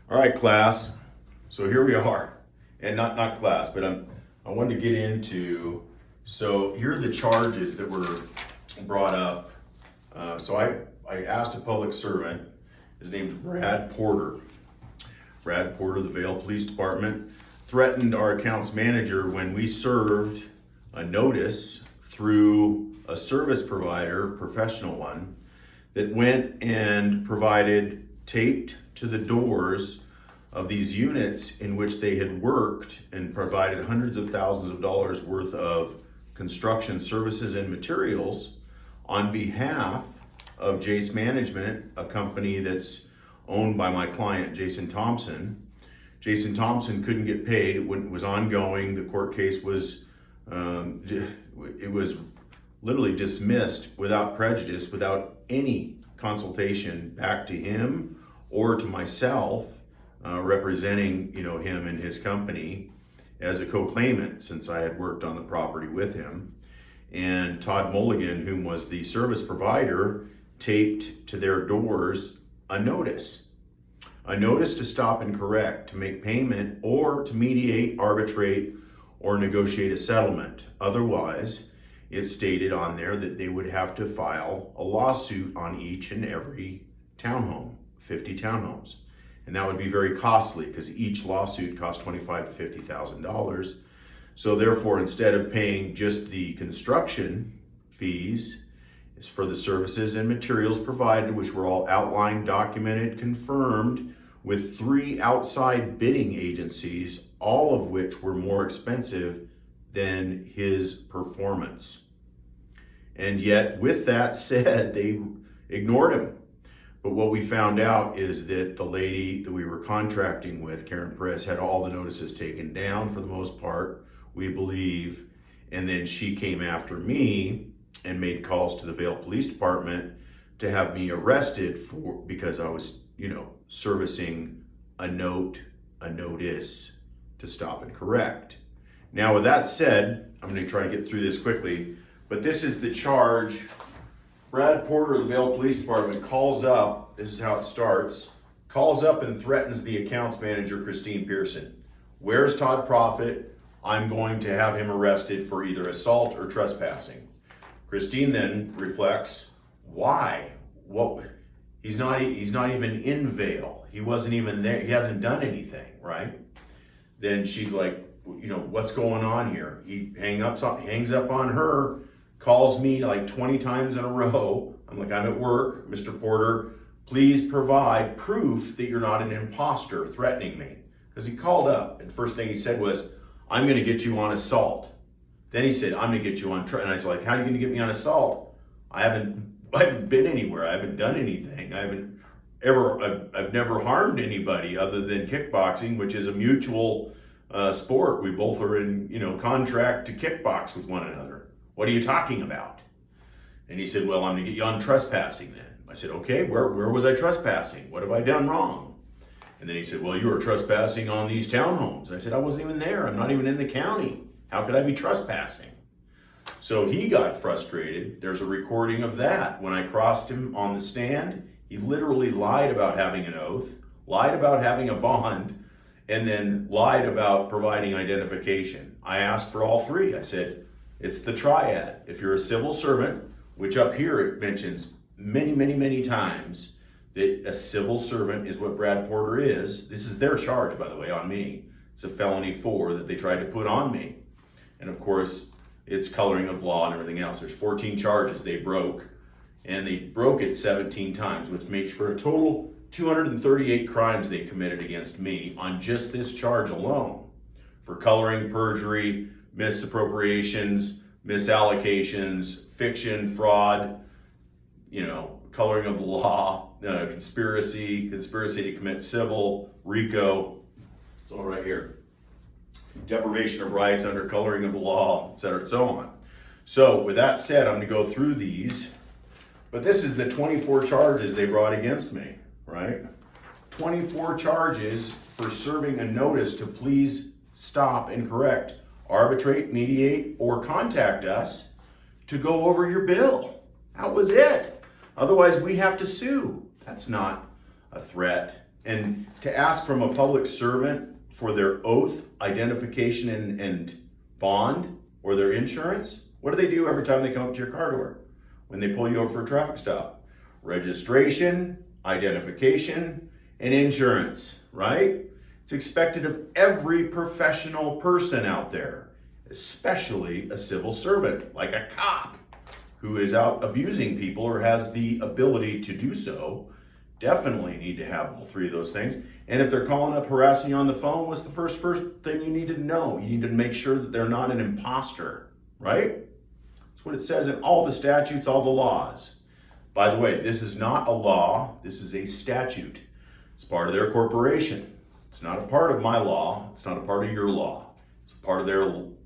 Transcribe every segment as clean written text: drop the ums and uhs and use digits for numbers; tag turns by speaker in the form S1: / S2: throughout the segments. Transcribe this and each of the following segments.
S1: All right, class. So here we are, and not class, but I wanted to get into. So here are the charges that were brought up. So I asked a public servant. His name's Brad Porter. Brad Porter, the Vale Police Department, threatened our accounts manager when we served a notice through a service provider, professional one, that went and provided taped to the doors of these units in which they had worked and provided hundreds of thousands of dollars worth of construction services and materials on behalf of Jace Management, a company that's owned by my client, Jason Thompson. Jason Thompson couldn't get paid. It was ongoing. The court case was, it was literally dismissed without prejudice, without any consultation back to him or to myself, representing him and his company as a co-claimant, since I had worked on the property with him. And Todd Mulligan, whom was the service provider, taped to their doors a notice to stop and correct, to make payment, or to mediate, arbitrate, or negotiate a settlement. Otherwise, it stated on there that they would have to file a lawsuit on each and every townhome, 50 townhomes. And that would be very costly because each lawsuit cost $25,000 to $50,000. So therefore, instead of paying just the construction fees, it's for the services and materials provided, which were all outlined, documented, confirmed with 3 outside bidding agencies, all of which were more expensive than his performance. And yet, with that said, they ignored him. But what we found out is that the lady that we were contracting with, Karen Perez, had all the notices taken down for the most part, we believe. And then she came after me and made calls to the Vale Police Department to have me arrested because I was, servicing a notice to stop and correct. Now, with that said, I'm going to try to get through this quickly, but this is the charge. Brad Porter of the Vale Police Department calls up, this is how it starts, calls up and threatens the accounts manager, Christine Pearson. Where's Todd Profit? I'm going to have him arrested for either assault or trespassing. Christine then reflects, why? He's not even in Vale. He wasn't even there. He hasn't done anything, right? Then she's like, what's going on here? He hangs up on her, calls me like 20 times in a row. I'm like, I'm at work. Mr. Porter, please provide proof that you're not an imposter, threatening me. Because he called up and first thing he said was, I'm going to get you on assault. Then he said, I'm going to get you on, and I was like, how are you going to get me on assault? I haven't been anywhere. I haven't done anything. I've never harmed anybody other than kickboxing, which is a mutual sport. We both are in, contract to kickbox with one another. What are you talking about? And he said, well, I'm going to get you on trespassing then. I said, okay, where was I trespassing? What have I done wrong? And then he said, well, you were trespassing on these townhomes. I said, I wasn't even there. I'm not even in the county. How could I be trespassing? So he got frustrated. There's a recording of that. When I crossed him on the stand, he literally lied about having an oath, lied about having a bond, and then lied about providing identification. I asked for all 3. I said, it's the triad. If you're a civil servant, which up here it mentions many, many, many times that a civil servant is what Brad Porter is. This is their charge, by the way, on me. It's a felony 4 that they tried to put on me. And of course, it's coloring of law and everything else. There's 14 charges they broke, and they broke it 17 times, which makes for a total 238 crimes they committed against me on just this charge alone. For coloring, perjury, misappropriations, misallocations, fiction, fraud, coloring of the law, conspiracy to commit civil, RICO, it's all right here. Deprivation of rights under coloring of the law, et cetera, and so on. So with that said, I'm going to go through these, but this is the 24 charges they brought against me, right? 24 charges for serving a notice to please stop and correct, arbitrate, mediate, or contact us to go over your bill. That was it. Otherwise, we have to sue. That's not a threat And to ask from a public servant for their oath, identification, and bond, or their insurance, what do they do every time they come up to your car door when they pull you over for a traffic stop? Registration, identification, and insurance, right? It's expected of every professional person out there, especially a civil servant, like a cop who is out abusing people or has the ability to do so. Definitely need to have all three of those things. And if they're calling up harassing you on the phone, what's the first thing you need to know? You need to make sure that they're not an imposter, right? That's what it says in all the statutes, all the laws. By the way, this is not a law, this is a statute. It's part of their corporation. It's not a part of my law, it's not a part of your law. It's a part of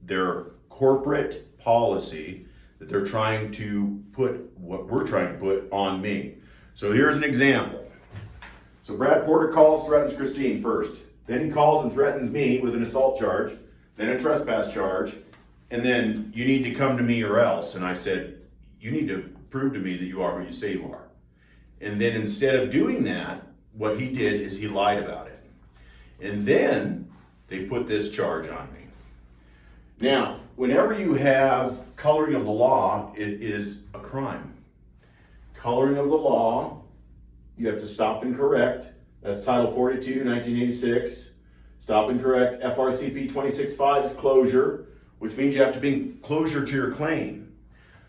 S1: their corporate policy that they're trying to put, what we're trying to put on me. So here's an example. So Brad Porter calls, threatens Christine first. Then he calls and threatens me with an assault charge, then a trespass charge, and then you need to come to me or else. And I said, you need to prove to me that you are who you say you are. And then instead of doing that, what he did is he lied about it. And then they put this charge on me. Now, whenever you have coloring of the law, it is a crime. Coloring of the law, you have to stop and correct. That's Title 42, 1986. Stop and correct. FRCP 26.5 is closure, which means you have to bring closure to your claim.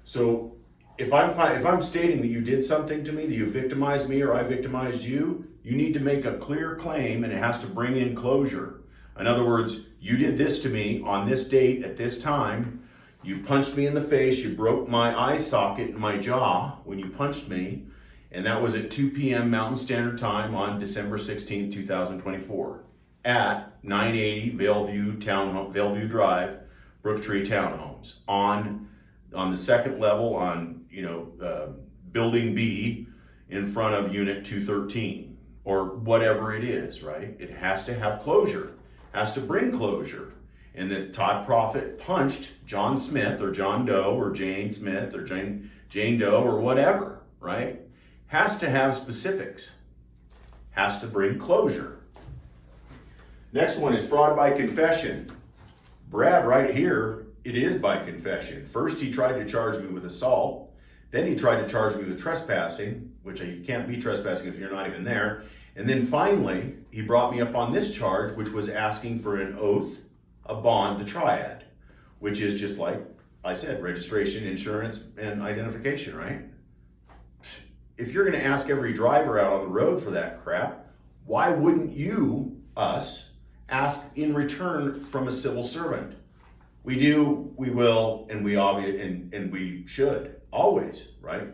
S1: So if I'm stating that you did something to me, that you victimized me or I victimized you, you need to make a clear claim and it has to bring in closure. In other words, you did this to me on this date at this time. You punched me in the face, you broke my eye socket in my jaw when you punched me, and that was at 2 p.m. Mountain Standard Time on December 16, 2024 at 980 Bellevue Drive, Brooktree Townhomes on the second level on Building B in front of Unit 213 or whatever it is, right? It has to have closure, has to bring closure. And that Todd Profit punched John Smith or John Doe or Jane Smith or Jane Doe or whatever, right? Has to have specifics. Has to bring closure. Next one is fraud by confession. Brad right here, it is by confession. First he tried to charge me with assault. Then he tried to charge me with trespassing, which you can't be trespassing if you're not even there. And then finally, he brought me up on this charge, which was asking for an oath, a bond, the triad, which is just like I said, registration, insurance, and identification, right? If you're going to ask every driver out on the road for that crap, why wouldn't us, ask in return from a civil servant? We do, we will, and we should, always, right?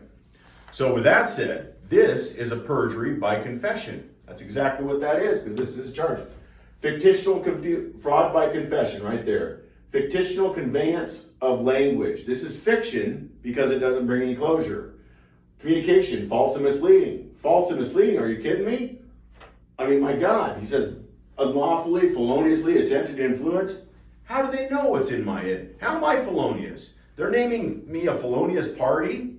S1: So with that said, this is a perjury by confession. That's exactly what that is, because this is a charge. Fictitional fraud by confession, right there. Fictitional conveyance of language. This is fiction because it doesn't bring any closure. Communication, false and misleading. False and misleading, are you kidding me? I mean, my God, he says, unlawfully, feloniously attempted to influence. How do they know what's in my head? How am I felonious? They're naming me a felonious party,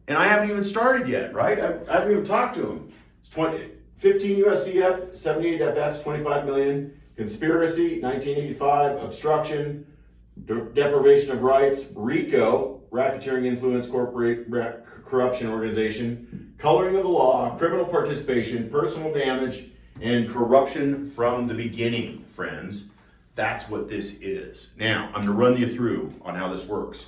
S1: and I haven't even started yet, right? I haven't even talked to them. It's 15 USCF, 78 FFs, 25 million. Conspiracy, 1985. Obstruction, deprivation of rights. RICO, racketeering influence corruption organization. Coloring of the law, criminal participation, personal damage, and corruption from the beginning, friends. That's what this is. Now, I'm going to run you through on how this works.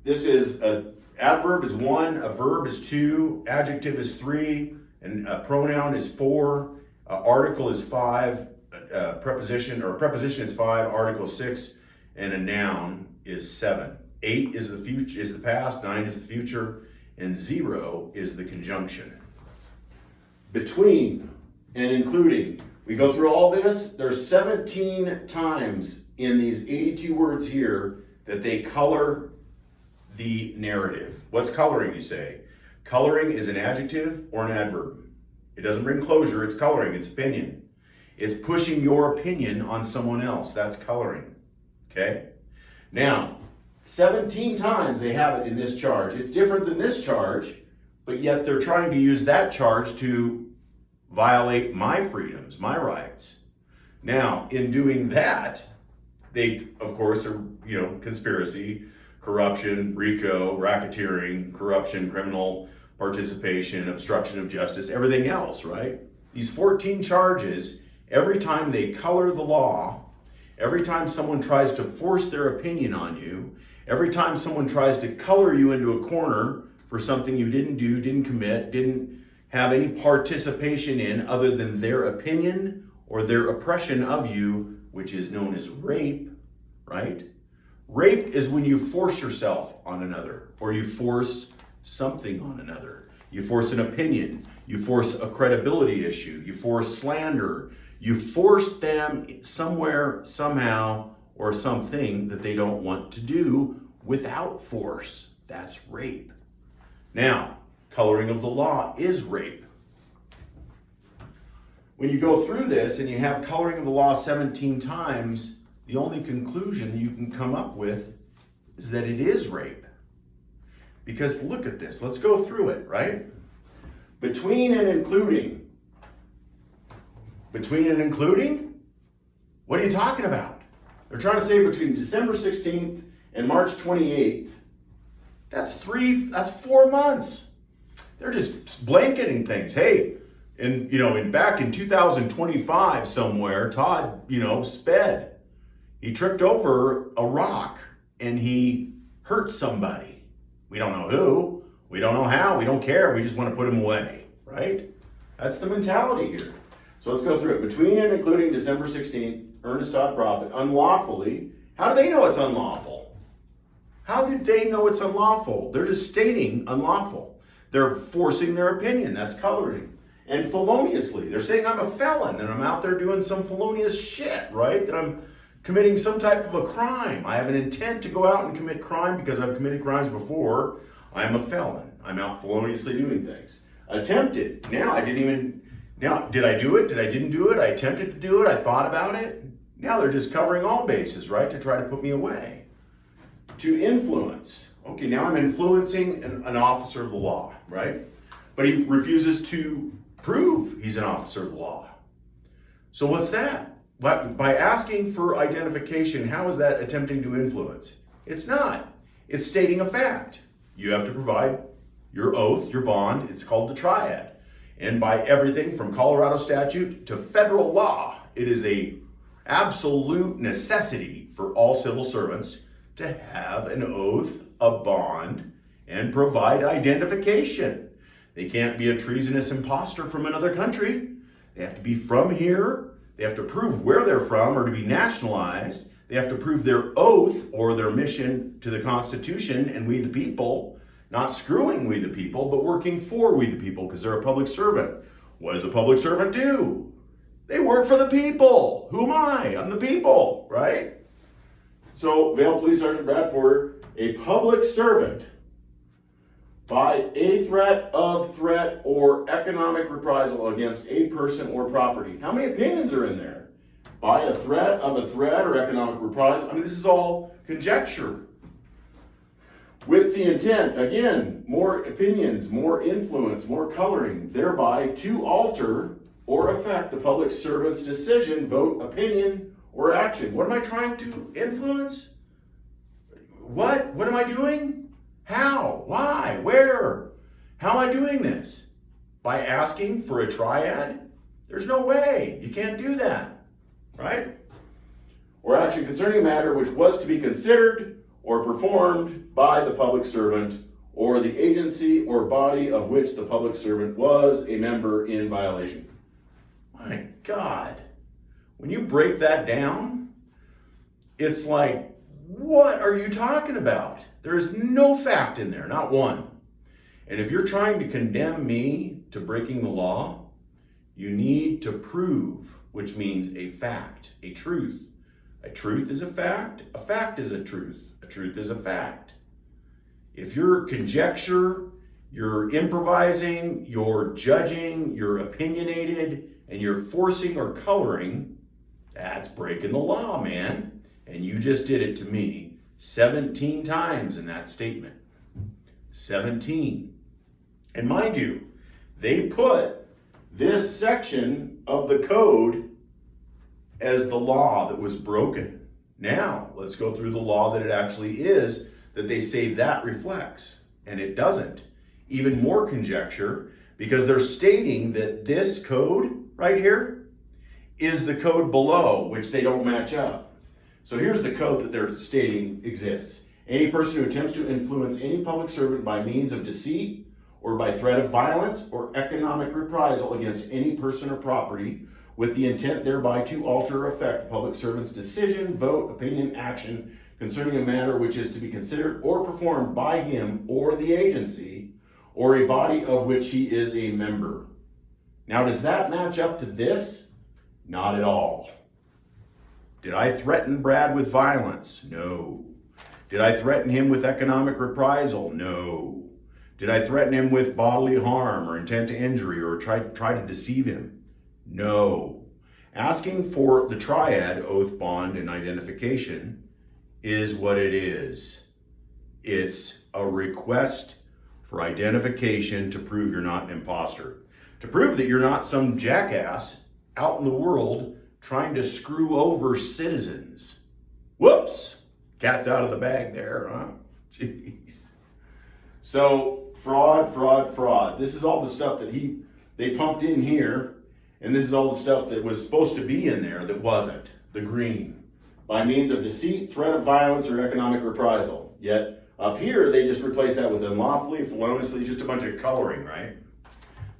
S1: This is an adverb is 1, a verb is 2, adjective is 3, and a pronoun is 4, article is 5, preposition is 5, article 6, and a noun is 7. 8 is the future, is the past, 9 is the future, and 0 is the conjunction. Between and including. We go through all this. There's 17 times in these 82 words here that they color the narrative. What's coloring, you say? Coloring is an adjective or an adverb. It doesn't bring closure, it's coloring, it's opinion. It's pushing your opinion on someone else. That's coloring, okay? Now, 17 times they have it in this charge. It's different than this charge, but yet they're trying to use that charge to violate my freedoms, my rights. Now, in doing that, they, of course, are, conspiracy, corruption, RICO, racketeering, corruption, criminal participation, obstruction of justice, everything else, right? These 14 charges, every time they color the law, every time someone tries to force their opinion on you, every time someone tries to color you into a corner for something you didn't do, didn't commit, didn't have any participation in other than their opinion or their oppression of you, which is known as rape, right? Rape is when you force yourself on another, or you force something on another. You force an opinion, you force a credibility issue, you force slander, you force them somewhere, somehow, or something that they don't want to do without force. That's rape. Now, coloring of the law is rape. When you go through this and you have coloring of the law 17 times, the only conclusion you can come up with is that it is rape. Because look at this, let's go through it, right? Between and including. Between and including? What are you talking about? They're trying to say between December 16th and March 28th. That's 4 months. They're just blanketing things. Hey, back in 2025 somewhere, Todd, sped. He tripped over a rock and he hurt somebody. We don't know who, we don't know how, we don't care, we just want to put him away, right? That's the mentality here. So let's go through it. Between and including December 16th, Ernest Todd Profit unlawfully. How do they know it's unlawful? How did they know it's unlawful? They're just stating unlawful. They're forcing their opinion. That's coloring. And feloniously. They're saying I'm a felon and I'm out there doing some felonious shit, right? That I'm committing some type of a crime. I have an intent to go out and commit crime because I've committed crimes before. I'm a felon. I'm out feloniously doing things. Attempted. Now, did I do it? Did I didn't do it? I attempted to do it. I thought about it. Now they're just covering all bases, right? To try to put me away. To influence. Okay, now I'm influencing an officer of the law, right? But he refuses to prove he's an officer of the law. So what's that? By asking for identification, how is that attempting to influence? It's not. It's stating a fact. You have to provide your oath, your bond. It's called the triad. And by everything from Colorado statute to federal law, it is a absolute necessity for all civil servants to have an oath, a bond, and provide identification. They can't be a treasonous imposter from another country. They have to be from here. They have to prove where they're from or to be nationalized. They have to prove their oath or their mission to the Constitution and we the people, not screwing we the people, but working for we the people because they're a public servant. What does a public servant do? They work for the people. Who am I? I'm the people, right? So, Vail Police Sergeant Brad Porter, a public servant by a threat or economic reprisal against a person or property. How many opinions are in there? By a threat or economic reprisal. I mean, this is all conjecture. With the intent, again, more opinions, more influence, more coloring, thereby to alter or affect the public servant's decision, vote, opinion, or action. What am I trying to influence? What? What am I doing? How? Why? Where? How am I doing this? By asking for a triad? There's no way. You can't do that. Right? Or action concerning a matter which was to be considered or performed by the public servant or the agency or body of which the public servant was a member in violation. My God. When you break that down, it's like, what are you talking about? There is no fact in there, not one. And if you're trying to condemn me to breaking the law, you need to prove, which means a fact, a truth. A truth is a fact is a truth is a fact. If you're conjecture, you're improvising, you're judging, you're opinionated, and you're forcing or coloring, that's breaking the law, man. And you just did it to me 17 times in that statement. 17. And mind you, they put this section of the code as the law that was broken. Now, let's go through the law that it actually is that they say that reflects, and it doesn't. Even more conjecture, because they're stating that this code right here is the code below, which they don't match up. So here's the code that they're stating exists. Any person who attempts to influence any public servant by means of deceit or by threat of violence or economic reprisal against any person or property with the intent thereby to alter or affect the public servant's decision, vote, opinion, action concerning a matter which is to be considered or performed by him or the agency or a body of which he is a member. Now, does that match up to this? Not at all. Did I threaten Brad with violence? No. Did I threaten him with economic reprisal? No. Did I threaten him with bodily harm or intent to injury or try to deceive him? No. Asking for the triad, oath, bond, and identification is what it is. It's a request for identification to prove you're not an imposter. To prove that you're not some jackass out in the world trying to screw over citizens. Whoops! Cat's out of the bag there, huh? Jeez. So, fraud. This is all the stuff that they pumped in here, and this is all the stuff that was supposed to be in there that wasn't. The green. By means of deceit, threat of violence, or economic reprisal. Yet, up here, they just replaced that with unlawfully, feloniously, just a bunch of coloring, right?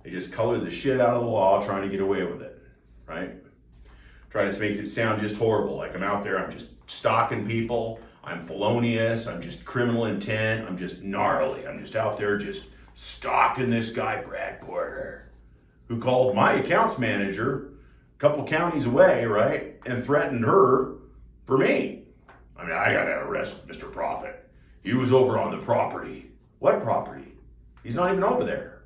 S1: They just colored the shit out of the law trying to get away with it, right? Trying to make it sound just horrible. Like I'm out there, I'm just stalking people. I'm felonious, I'm just criminal intent, I'm just gnarly. I'm just out there just stalking this guy, Brad Porter, who called my accounts manager a couple counties away, right? And threatened her for me. I mean, I gotta arrest Mr. Prophet. He was over on the property. What property? He's not even over there.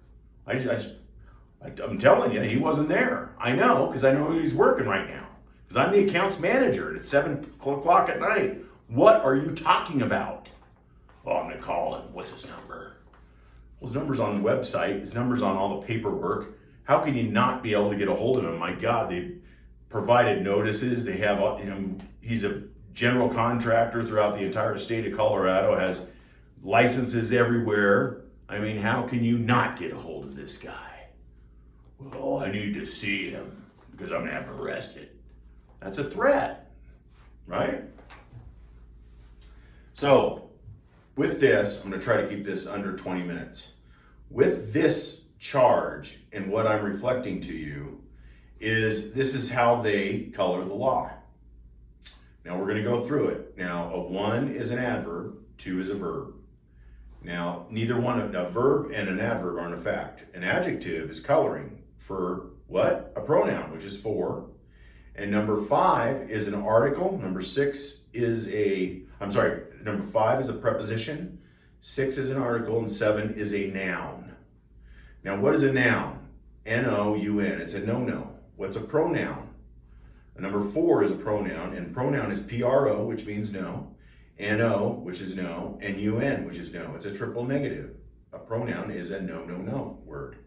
S1: I'm telling you, he wasn't there. I know, because I know he's working right now. Because I'm the accounts manager, and it's 7 o'clock at night. What are you talking about? Oh, I'm gonna call him. What's his number? Well, his number's on the website. His number's on all the paperwork. How can you not be able to get a hold of him? My God, they provided notices. They have, he's a general contractor throughout the entire state of Colorado, has licenses everywhere. I mean, how can you not get a hold of this guy? Well, I need to see him because I'm gonna have him arrested. That's a threat, right? So, with this, I'm going to try to keep this under 20 minutes. With this charge and what I'm reflecting to you this is how they color the law. Now, we're going to go through it. Now, a 1 is an adverb, 2 is a verb. Now, neither one of a verb and an adverb aren't a fact. An adjective is coloring for what? A pronoun, which is for. And number 5 is an article. Number 6 is number 5 is a preposition. 6 is an article, and 7 is a noun. Now, what is a noun? N-O-U-N. It's a no-no. What's a pronoun? Number 4 is a pronoun, and pronoun is P-R-O, which means no, N-O, which is no, and U-N, which is no. It's a triple negative. A pronoun is a no word.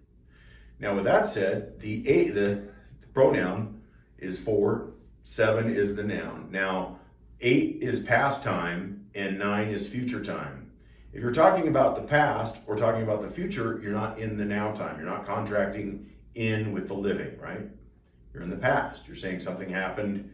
S1: Now, with that said, the pronoun is 4, 7 is the noun. Now, 8 is past time, and 9 is future time. If you're talking about the past or talking about the future, you're not in the now time. You're not contracting in with the living, right? You're in the past. You're saying something happened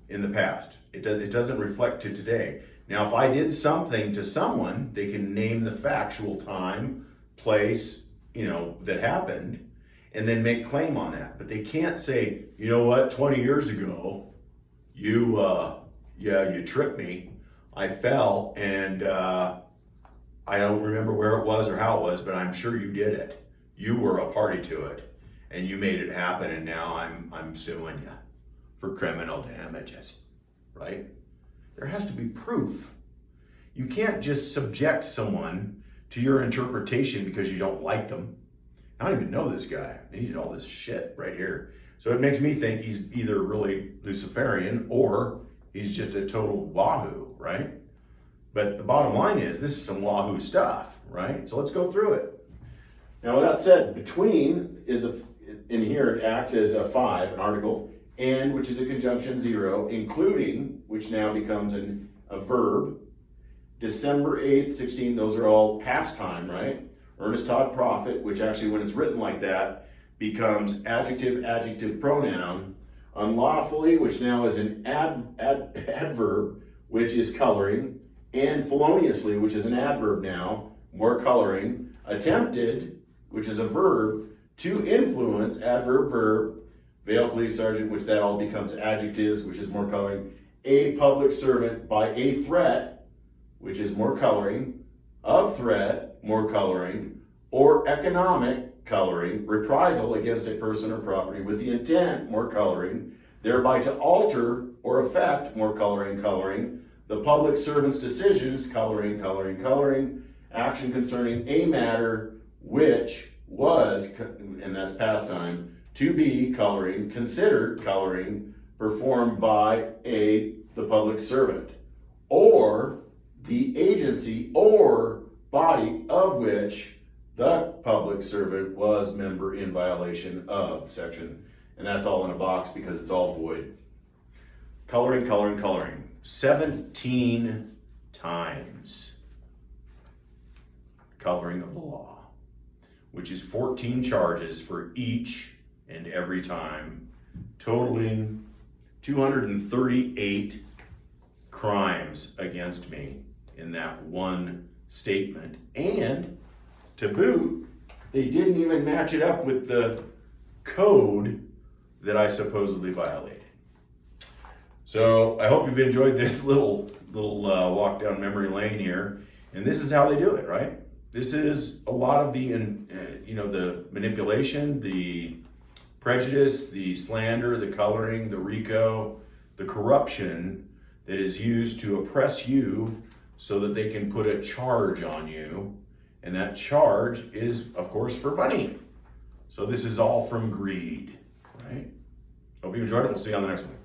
S1: in the past. It doesn't reflect to today. Now, if I did something to someone, they can name the factual time, place, that happened, and then make claim on that. But they can't say, you know what, 20 years ago, you tripped me. I fell, and I don't remember where it was or how it was, but I'm sure you did it. You were a party to it, and you made it happen, and now I'm suing you for criminal damages, right? There has to be proof. You can't just subject someone to your interpretation because you don't like them. I don't even know this guy. He did all this shit right here. So it makes me think he's either really Luciferian or he's just a total wahoo, right? But the bottom line is this is some wahoo stuff, right? So let's go through it. Now, with that said, between is in here it acts as a 5, an article, and, which is a conjunction 0, including, which now becomes a verb. December 8th, 16, those are all past time, right? Ernest Todd Profit, which actually when it's written like that, becomes adjective pronoun. Unlawfully, which now is an adverb, which is coloring. And feloniously, which is an adverb now, more coloring. Attempted, which is a verb. To influence, adverb, verb. Vale Police Sergeant, which that all becomes adjectives, which is more coloring. A public servant by a threat, which is more coloring. Of threat, more coloring. Or economic, coloring. Reprisal against a person or property with the intent, more coloring. Thereby to alter or affect, more coloring. The public servant's decisions, coloring. Action concerning a matter which was, and that's past time, to be, coloring, considered, coloring, performed by the public servant, or the agency or body of which the public servant was member in violation of section. And that's all in a box because it's all void. Coloring. 17 times coloring of the law, which is 14 charges for each and every time, totaling 238 crimes against me in that one statement. And to boot, they didn't even match it up with the code that I supposedly violated. So I hope you've enjoyed this little walk down memory lane here. And this is how they do it, right? This is a lot of the, the manipulation, the prejudice, the slander, the coloring, the RICO, the corruption that is used to oppress you so that they can put a charge on you. And that charge is, of course, for money. So this is all from greed, right? Hope you enjoyed it. We'll see you on the next one.